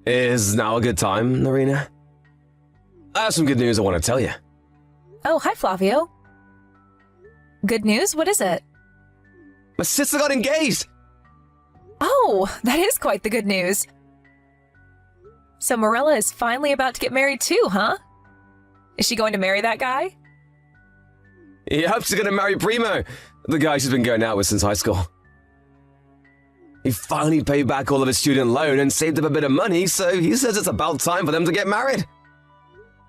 Is now a good time, Narina? I have some good news I want to tell you. Oh, hi, Flavio. Good news? What is it? My sister got engaged! Oh, that is quite the good news. So Morella is finally about to get married too, huh? Is she going to marry that guy? Yep, she's gonna marry Primo, the guy she's been going out with since high school. He finally paid back all of his student loan and saved up a bit of money, so he says it's about time for them to get married.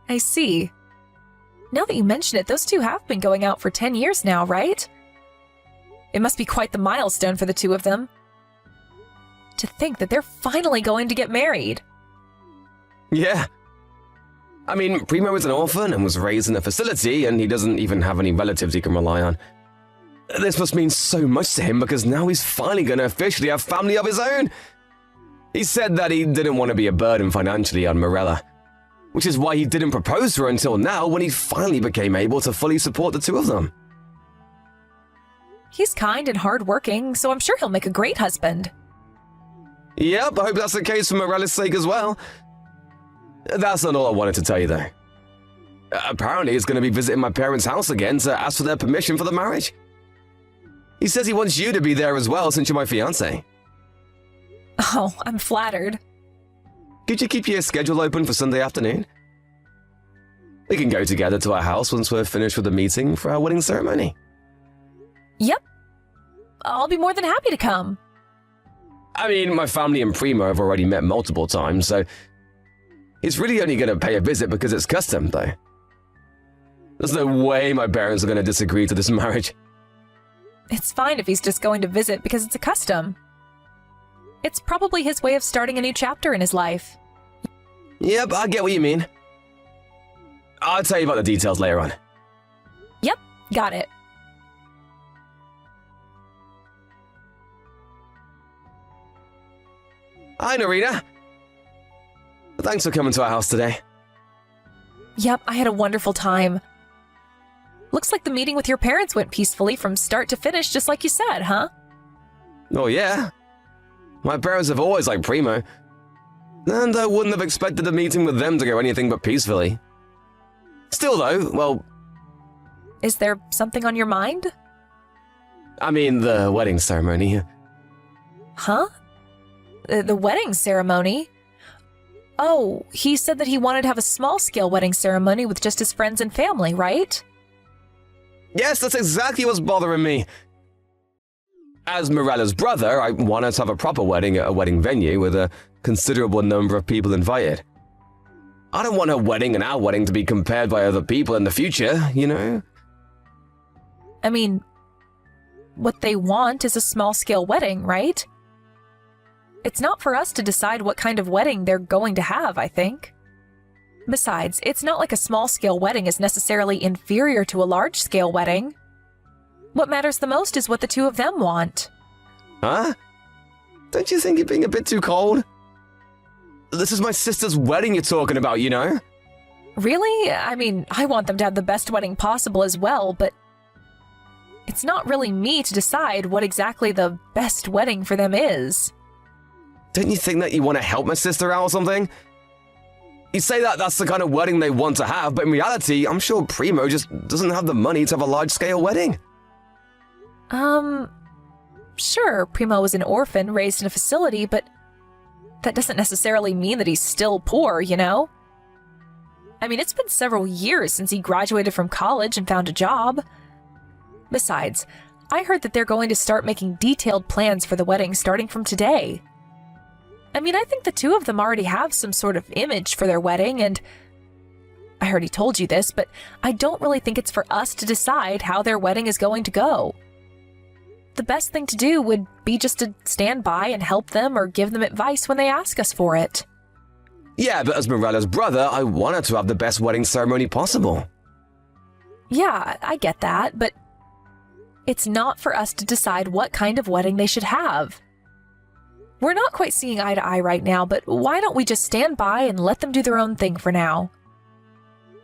I see. Now that you mention it, those two have been going out for 10 years now, right? It must be quite the milestone for the two of them. To think that they're finally going to get married. Yeah. I mean, Primo is an orphan and was raised in a facility, and he doesn't even have any relatives he can rely on. This must mean so much to him because now he's finally going to officially have family of his own. He said that he didn't want to be a burden financially on Morella, which is why he didn't propose to her until now when he finally became able to fully support the two of them. He's kind and hardworking, so I'm sure he'll make a great husband. Yep, I hope that's the case for Morella's sake as well. That's not all I wanted to tell you, though. Apparently, he's going to be visiting my parents' house again to ask for their permission for the marriage. He says he wants you to be there as well since you're my fiancé. Oh, I'm flattered. Could you keep your schedule open for Sunday afternoon? We can go together to our house once we're finished with the meeting for our wedding ceremony. Yep. I'll be more than happy to come. I mean, my family and Primo have already met multiple times, so he's really only going to pay a visit because it's custom, though. There's no way my parents are going to disagree to this marriage. It's fine if he's just going to visit because it's a custom. It's probably his way of starting a new chapter in his life. Yep, I get what you mean. I'll tell you about the details later on. Yep, got it. Hi, Narina. Thanks for coming to our house today. Yep, I had a wonderful time. Looks like the meeting with your parents went peacefully from start to finish, just like you said, huh? Oh, yeah. My parents have always liked Primo, and I wouldn't have expected a meeting with them to go anything but peacefully. Still, though, well... Is there something on your mind? I mean, the wedding ceremony. Huh? The wedding ceremony? Oh, he said that he wanted to have a small-scale wedding ceremony with just his friends and family, right? Yes, that's exactly what's bothering me. As Morella's brother, I wanted to have a proper wedding at a wedding venue with a considerable number of people invited. I don't want her wedding and our wedding to be compared by other people in the future, you know? I mean, what they want is a small-scale wedding, right? It's not for us to decide what kind of wedding they're going to have, I think. Besides, it's not like a small-scale wedding is necessarily inferior to a large-scale wedding. What matters the most is what the two of them want. Huh? Don't you think you're being a bit too cold? This is my sister's wedding you're talking about, you know? Really? I mean, I want them to have the best wedding possible as well, but it's not really me to decide what exactly the best wedding for them is. Don't you think that you want to help my sister out or something? You say that that's the kind of wedding they want to have, but in reality, I'm sure Primo just doesn't have the money to have a large-scale wedding. Sure, Primo was an orphan raised in a facility, but that doesn't necessarily mean that he's still poor, you know? I mean, it's been several years since he graduated from college and found a job. Besides, I heard that they're going to start making detailed plans for the wedding starting from today. I mean, I think the two of them already have some sort of image for their wedding, and I heard he told you this, but I don't really think it's for us to decide how their wedding is going to go. The best thing to do would be just to stand by and help them or give them advice when they ask us for it. Yeah, but as Morella's brother, I wanted to have the best wedding ceremony possible. Yeah, I get that, but it's not for us to decide what kind of wedding they should have. We're not quite seeing eye to eye right now, but why don't we just stand by and let them do their own thing for now?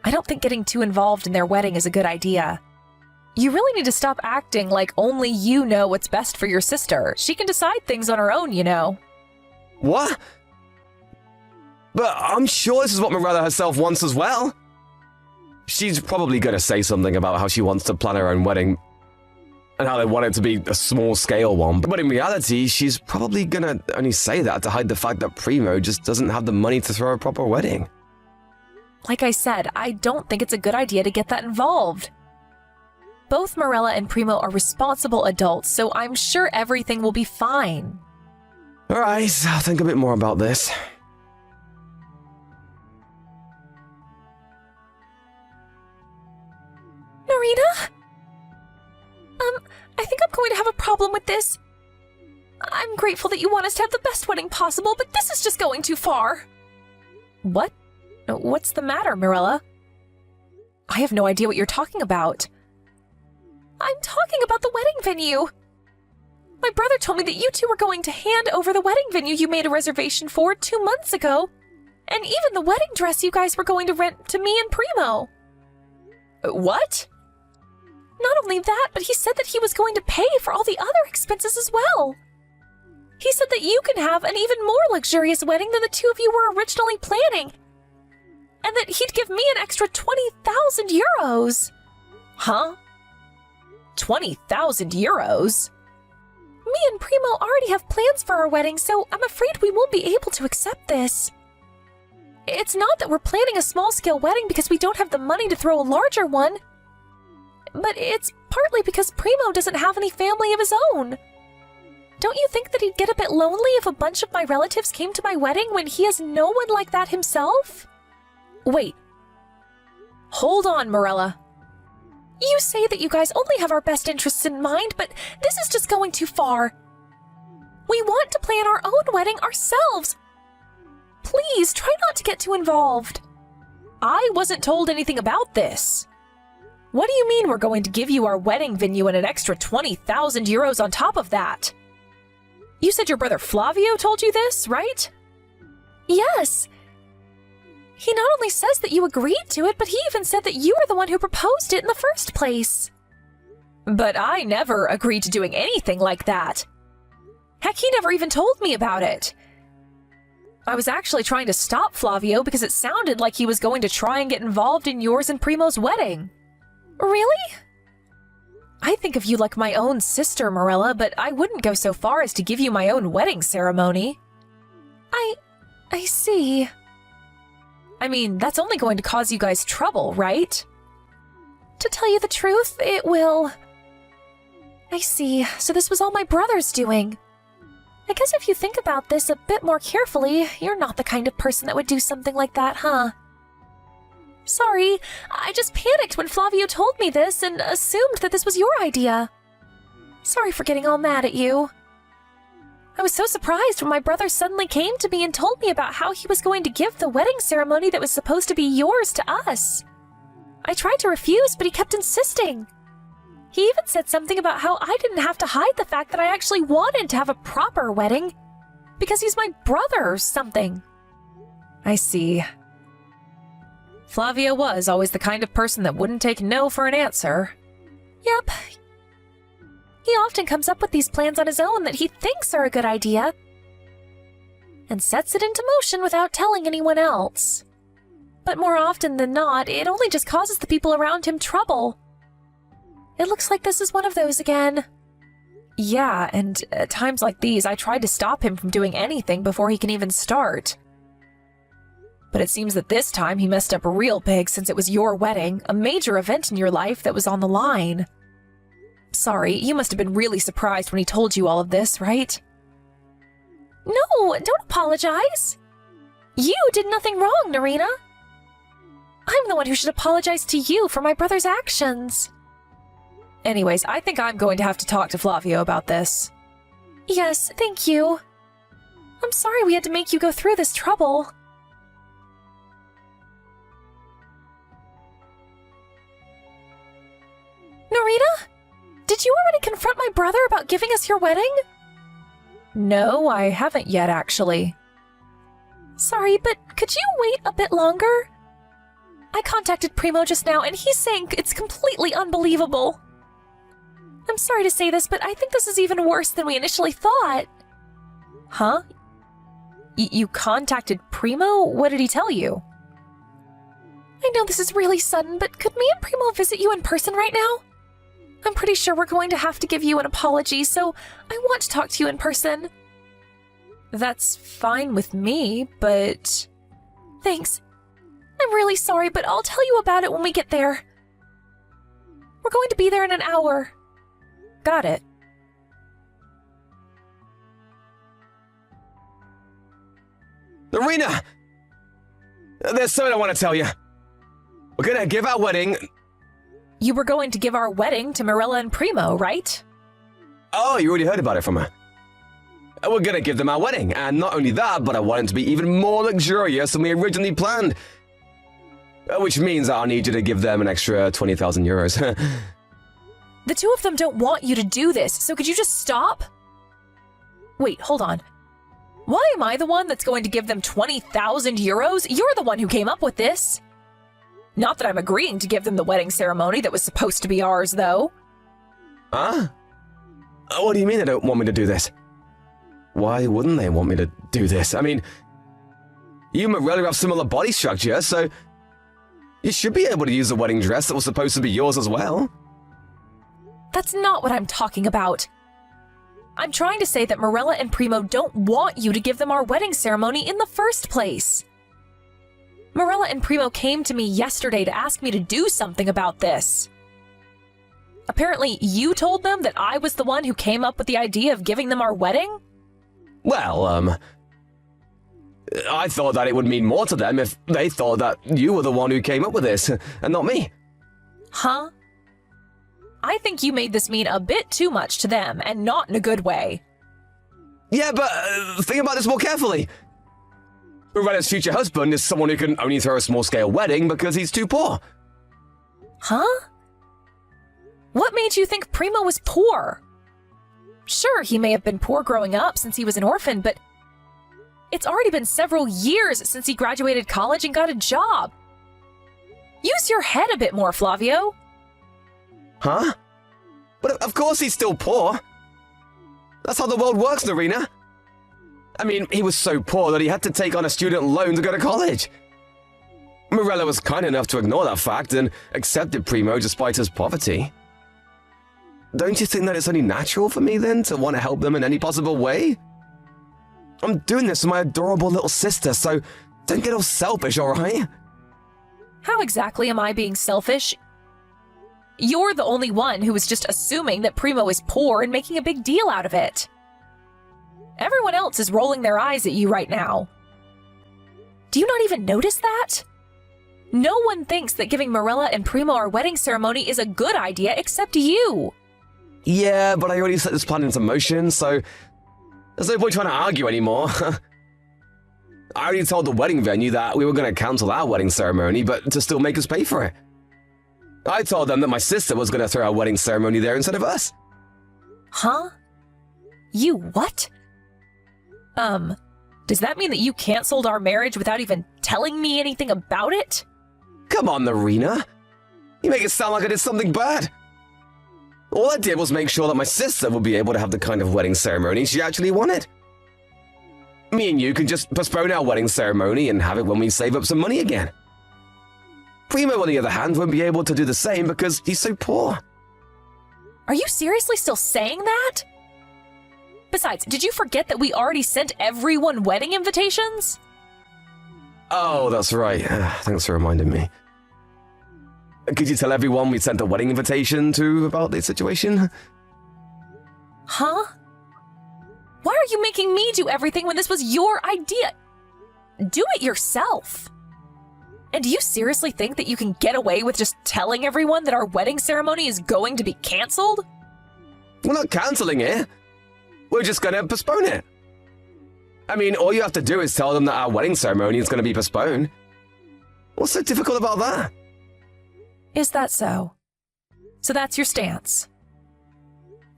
I don't think getting too involved in their wedding is a good idea. You really need to stop acting like only you know what's best for your sister. She can decide things on her own, you know. What? But I'm sure this is what Morella herself wants as well. She's probably going to say something about how she wants to plan her own wedding and how they want it to be a small-scale one. But in reality, she's probably going to only say that to hide the fact that Primo just doesn't have the money to throw a proper wedding. Like I said, I don't think it's a good idea to get that involved. Both Morella and Primo are responsible adults, so I'm sure everything will be fine. Alright, I'll think a bit more about this. Narita? I think I'm going to have a problem with this. I'm grateful that you want us to have the best wedding possible, but this is just going too far. What? What's the matter, Morella? I have no idea what you're talking about. I'm talking about the wedding venue. My brother told me that you two were going to hand over the wedding venue you made a reservation for 2 months ago, and even the wedding dress you guys were going to rent to me and Primo. What? Not only that, but he said that he was going to pay for all the other expenses as well. He said that you can have an even more luxurious wedding than the two of you were originally planning, and that he'd give me an extra 20,000 euros. Huh? 20,000 euros? Me and Primo already have plans for our wedding, so I'm afraid we won't be able to accept this. It's not that we're planning a small-scale wedding because we don't have the money to throw a larger one, but it's partly because Primo doesn't have any family of his own. Don't you think that he'd get a bit lonely if a bunch of my relatives came to my wedding when he has no one like that himself? Wait. Hold on, Morella. You say that you guys only have our best interests in mind, but this is just going too far. We want to plan our own wedding ourselves. Please, try not to get too involved. I wasn't told anything about this. What do you mean we're going to give you our wedding venue and an extra 20,000 euros on top of that? You said your brother Flavio told you this, right? Yes. He not only says that you agreed to it, but he even said that you were the one who proposed it in the first place. But I never agreed to doing anything like that. Heck, he never even told me about it. I was actually trying to stop Flavio because it sounded like he was going to try and get involved in yours and Primo's wedding. Really? I think of you like my own sister, Morella, but I wouldn't go so far as to give you my own wedding ceremony. I see. I mean, that's only going to cause you guys trouble, right? To tell you the truth, it will. I see. So this was all my brother's doing. I guess if you think about this a bit more carefully, you're not the kind of person that would do something like that, huh? Sorry, I just panicked when Flavio told me this and assumed that this was your idea. Sorry for getting all mad at you. I was so surprised when my brother suddenly came to me and told me about how he was going to give the wedding ceremony that was supposed to be yours to us. I tried to refuse, but he kept insisting. He even said something about how I didn't have to hide the fact that I actually wanted to have a proper wedding, because he's my brother or something. I see. Flavio was always the kind of person that wouldn't take no for an answer. Yep. He often comes up with these plans on his own that he thinks are a good idea, and sets it into motion without telling anyone else. But more often than not, it only just causes the people around him trouble. It looks like this is one of those again. Yeah, and at times like these, I tried to stop him from doing anything before he can even start. But it seems that this time he messed up real big since it was your wedding, a major event in your life that was on the line. Sorry, you must have been really surprised when he told you all of this, right? No, don't apologize. You did nothing wrong, Narita. I'm the one who should apologize to you for my brother's actions. Anyways, I think I'm going to have to talk to Flavio about this. Yes, thank you. I'm sorry we had to make you go through this trouble. Narita? Did you already confront my brother about giving us your wedding? No, I haven't yet, actually. Sorry, but could you wait a bit longer? I contacted Primo just now, and he's saying it's completely unbelievable. I'm sorry to say this, but I think this is even worse than we initially thought. Huh? You contacted Primo? What did he tell you? I know this is really sudden, but could me and Primo visit you in person right now? I'm pretty sure we're going to have to give you an apology, so I want to talk to you in person. That's fine with me, but... Thanks. I'm really sorry, but I'll tell you about it when we get there. We're going to be there in an hour. Got it. Irina! There's something I want to tell you. We're gonna give our wedding... You were going to give our wedding to Marilla and Primo, right? Oh, you already heard about it from her. We're gonna give them our wedding, and not only that, but I want it to be even more luxurious than we originally planned. Which means I'll need you to give them an extra 20,000 euros. The two of them don't want you to do this, so could you just stop? Wait, hold on. Why am I the one that's going to give them 20,000 euros? You're the one who came up with this. Not that I'm agreeing to give them the wedding ceremony that was supposed to be ours, though. Huh? What do you mean they don't want me to do this? Why wouldn't they want me to do this? I mean, you and Marilla have similar body structure, so you should be able to use the wedding dress that was supposed to be yours as well. That's not what I'm talking about. I'm trying to say that Marilla and Primo don't want you to give them our wedding ceremony in the first place. Marilla and Primo came to me yesterday to ask me to do something about this. Apparently, you told them that I was the one who came up with the idea of giving them our wedding? Well, I thought that it would mean more to them if they thought that you were the one who came up with this, and not me. Huh? I think you made this mean a bit too much to them, and not in a good way. Yeah, but think about this more carefully. Morella's future husband is someone who can only throw a small-scale wedding because he's too poor. Huh? What made you think Primo was poor? Sure, he may have been poor growing up since he was an orphan, but it's already been several years since he graduated college and got a job. Use your head a bit more, Flavio. Huh? But of course he's still poor. That's how the world works, Narina. I mean, he was so poor that he had to take on a student loan to go to college. Marilla was kind enough to ignore that fact and accepted Primo despite his poverty. Don't you think that it's only natural for me, then, to want to help them in any possible way? I'm doing this for my adorable little sister, so don't get all selfish, alright? How exactly am I being selfish? You're the only one who is just assuming that Primo is poor and making a big deal out of it. Everyone else is rolling their eyes at you right now. Do you not even notice that? No one thinks that giving Marilla and Primo our wedding ceremony is a good idea except you. Yeah, but I already set this plan into motion, so there's no point trying to argue anymore. I already told the wedding venue that we were going to cancel our wedding ceremony, but to still make us pay for it. I told them that my sister was going to throw our wedding ceremony there instead of us. Huh? You what? Does that mean that you canceled our marriage without even telling me anything about it? Come on, Narina. You make it sound like I did something bad. All I did was make sure that my sister would be able to have the kind of wedding ceremony she actually wanted. Me and you can just postpone our wedding ceremony and have it when we save up some money again. Primo, on the other hand, won't be able to do the same because he's so poor. Are you seriously still saying that? Besides, did you forget that we already sent everyone wedding invitations? Oh, that's right. Thanks for reminding me. Could you tell everyone we sent a wedding invitation to about the situation? Huh? Why are you making me do everything when this was your idea? Do it yourself. And do you seriously think that you can get away with just telling everyone that our wedding ceremony is going to be canceled? We're not canceling it. We're just going to postpone it. I mean, all you have to do is tell them that our wedding ceremony is going to be postponed. What's so difficult about that? Is that so? So that's your stance.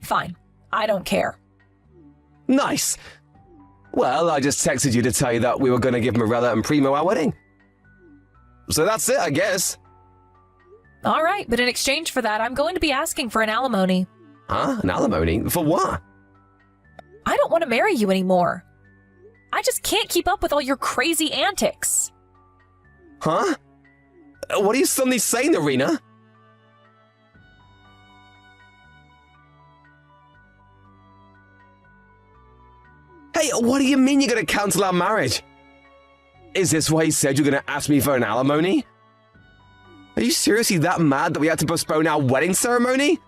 Fine. I don't care. Nice. Well, I just texted you to tell you that we were going to give Marilla and Primo our wedding. So that's it, I guess. All right, but in exchange for that, I'm going to be asking for an alimony. Huh? An alimony? For what? I don't want to marry you anymore. I just can't keep up with all your crazy antics. Huh? What are you suddenly saying, Irina? Hey, what do you mean you're gonna cancel our marriage? Is this why you said you're gonna ask me for an alimony? Are you seriously that mad that we had to postpone our wedding ceremony?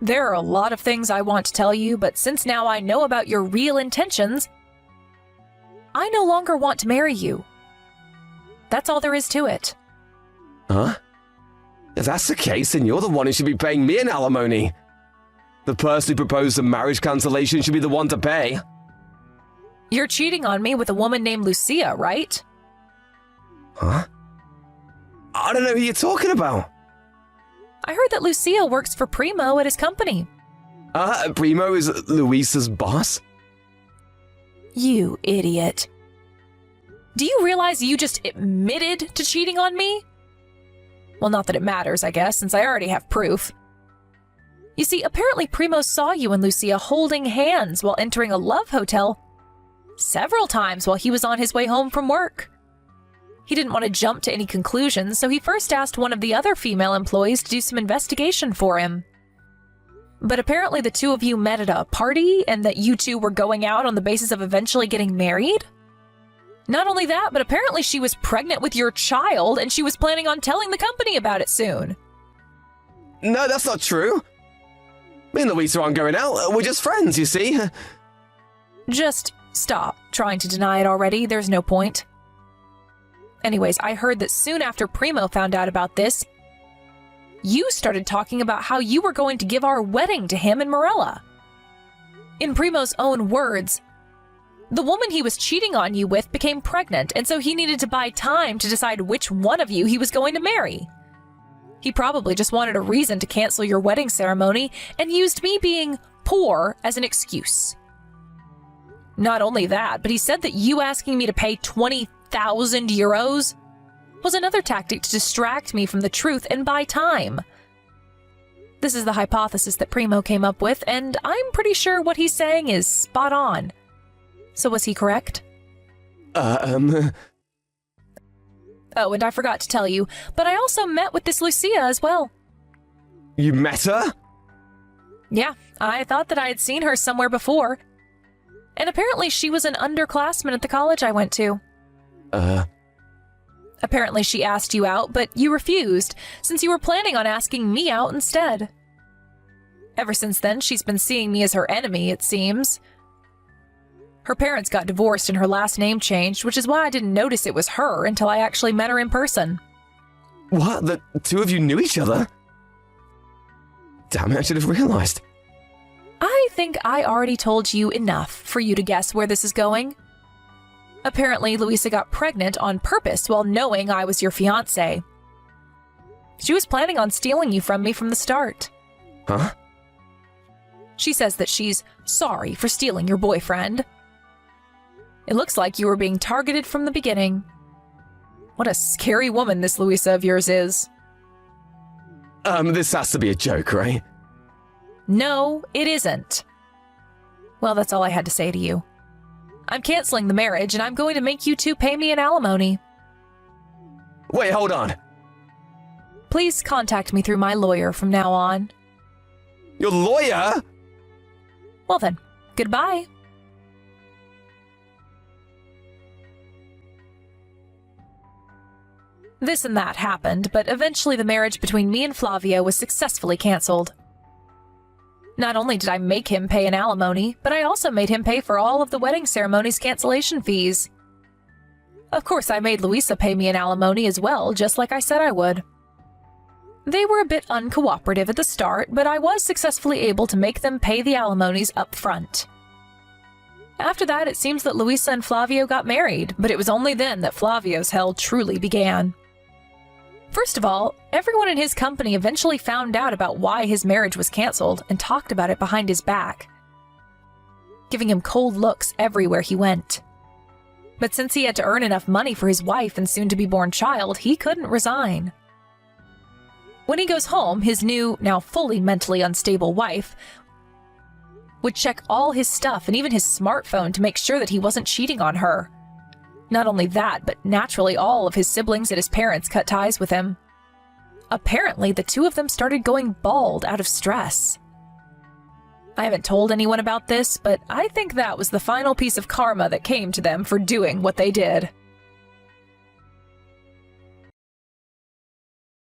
There are a lot of things I want to tell you, but since now I know about your real intentions, I no longer want to marry you. That's all there is to it. Huh? If that's the case, then you're the one who should be paying me an alimony. The person who proposed the marriage cancellation should be the one to pay. You're cheating on me with a woman named Lucia, right? Huh? I don't know who you're talking about. I heard that Lucia works for Primo at his company. Primo is Luisa's boss? You idiot. Do you realize you just admitted to cheating on me? Well, not that it matters, I guess, since I already have proof. You see, apparently Primo saw you and Lucia holding hands while entering a love hotel several times while he was on his way home from work. He didn't want to jump to any conclusions, so he first asked one of the other female employees to do some investigation for him. But apparently the two of you met at a party and that you two were going out on the basis of eventually getting married? Not only that, but apparently she was pregnant with your child and she was planning on telling the company about it soon. No, that's not true. Me and Luisa aren't going out. We're just friends, you see. Just stop trying to deny it already. There's no point. Anyways, I heard that soon after Primo found out about this, you started talking about how you were going to give our wedding to him and Morella. In Primo's own words, the woman he was cheating on you with became pregnant, and so he needed to buy time to decide which one of you he was going to marry. He probably just wanted a reason to cancel your wedding ceremony and used me being poor as an excuse. Not only that, but he said that you asking me to pay 20,000 euros was another tactic to distract me from the truth and buy time. This is the hypothesis that Primo came up with, and I'm pretty sure what he's saying is spot on. So was he correct? Oh, and I forgot to tell you, but I also met with this Lucia as well. You met her? Yeah, I thought that I had seen her somewhere before. And apparently she was an underclassman at the college I went to. Apparently she asked you out, but you refused, since you were planning on asking me out instead. Ever since then, she's been seeing me as her enemy, it seems. Her parents got divorced and her last name changed, which is why I didn't notice it was her until I actually met her in person. What? The two of you knew each other? Damn it, I should have realized. I think I already told you enough for you to guess where this is going. Apparently, Luisa got pregnant on purpose while knowing I was your fiancé. She was planning on stealing you from me from the start. Huh? She says that she's sorry for stealing your boyfriend. It looks like you were being targeted from the beginning. What a scary woman this Luisa of yours is. This has to be a joke, right? No, it isn't. Well, that's all I had to say to you. I'm canceling the marriage, and I'm going to make you two pay me an alimony. Wait, hold on. Please contact me through my lawyer from now on. Your lawyer? Well then, goodbye. This and that happened, but eventually the marriage between me and Flavio was successfully canceled. Not only did I make him pay an alimony, but I also made him pay for all of the wedding ceremony's cancellation fees. Of course, I made Luisa pay me an alimony as well, just like I said I would. They were a bit uncooperative at the start, but I was successfully able to make them pay the alimonies up front. After that, it seems that Luisa and Flavio got married, but it was only then that Flavio's hell truly began. First of all, everyone in his company eventually found out about why his marriage was canceled and talked about it behind his back, giving him cold looks everywhere he went. But since he had to earn enough money for his wife and soon-to-be-born child, he couldn't resign. When he goes home, his new, now fully mentally unstable wife would check all his stuff and even his smartphone to make sure that he wasn't cheating on her. Not only that, but naturally all of his siblings and his parents cut ties with him. Apparently, the two of them started going bald out of stress. I haven't told anyone about this, but I think that was the final piece of karma that came to them for doing what they did.